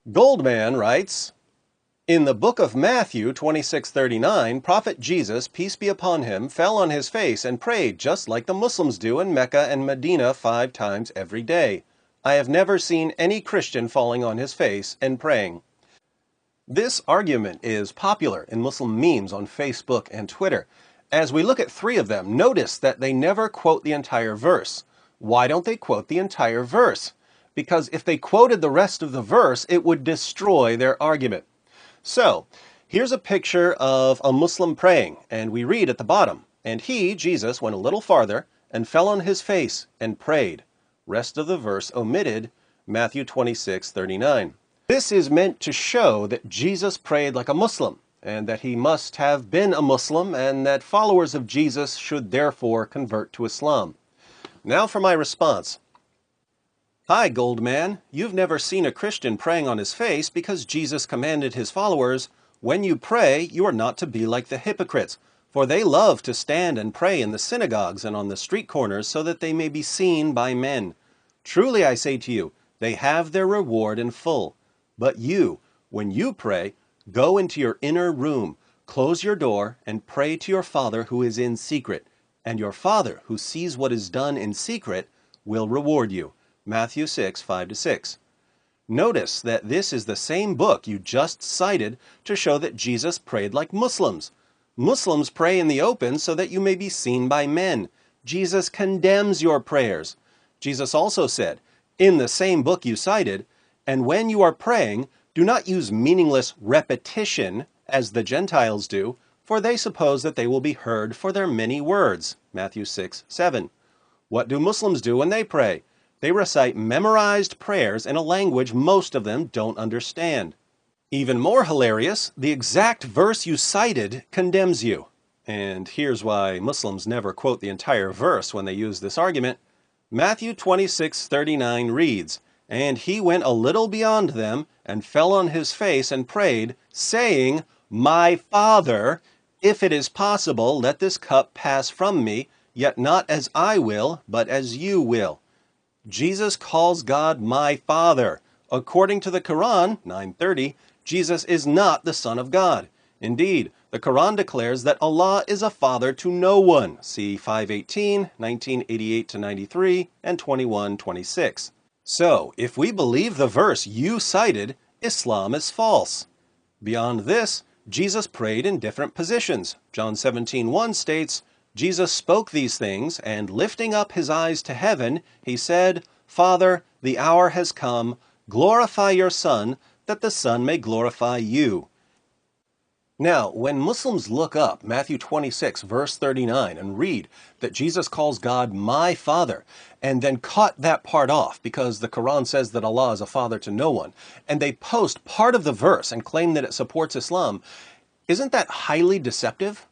Goldman writes, in the book of Matthew 26:39, Prophet Jesus, peace be upon him, fell on his face and prayed just like the Muslims do in Mecca and Medina 5 times every day. I have never seen any Christian falling on his face and praying. This argument is popular in Muslim memes on Facebook and Twitter. As we look at 3 of them, notice that they never quote the entire verse. Why don't they quote the entire verse? Because if they quoted the rest of the verse, it would destroy their argument. So, here's a picture of a Muslim praying, and we read at the bottom, and he, Jesus, went a little farther and fell on his face and prayed. Rest of the verse omitted, Matthew 26:39. This is meant to show that Jesus prayed like a Muslim, and that he must have been a Muslim, and that followers of Jesus should therefore convert to Islam. Now for my response. Hi, Goldman. You've never seen a Christian praying on his face because Jesus commanded his followers, when you pray, you are not to be like the hypocrites, for they love to stand and pray in the synagogues and on the street corners so that they may be seen by men. Truly I say to you, they have their reward in full. But you, when you pray, go into your inner room, close your door, and pray to your Father who is in secret, and your Father who sees what is done in secret will reward you. Matthew 6:5-6. Notice that this is the same book you just cited to show that Jesus prayed like Muslims. Muslims pray in the open so that you may be seen by men. Jesus condemns your prayers. Jesus also said, in the same book you cited, and when you are praying, do not use meaningless repetition as the Gentiles do, for they suppose that they will be heard for their many words. Matthew 6:7. What do Muslims do when they pray? They recite memorized prayers in a language most of them don't understand. Even more hilarious, the exact verse you cited condemns you. And here's why Muslims never quote the entire verse when they use this argument. Matthew 26:39 reads, and he went a little beyond them and fell on his face and prayed, saying, my Father, if it is possible, let this cup pass from me, yet not as I will, but as you will. Jesus calls God my Father. According to the Quran, 9:30, Jesus is not the Son of God. Indeed, the Quran declares that Allah is a father to no one. See 5:18, 1988-93, and 21:26. So, if we believe the verse you cited, Islam is false. Beyond this, Jesus prayed in different positions. John 17:1 states, Jesus spoke these things, and lifting up his eyes to heaven, he said, Father, the hour has come, glorify your Son, that the Son may glorify you. Now, when Muslims look up Matthew 26, verse 39, and read that Jesus calls God my Father, and then cut that part off because the Quran says that Allah is a father to no one, and they post part of the verse and claim that it supports Islam, isn't that highly deceptive?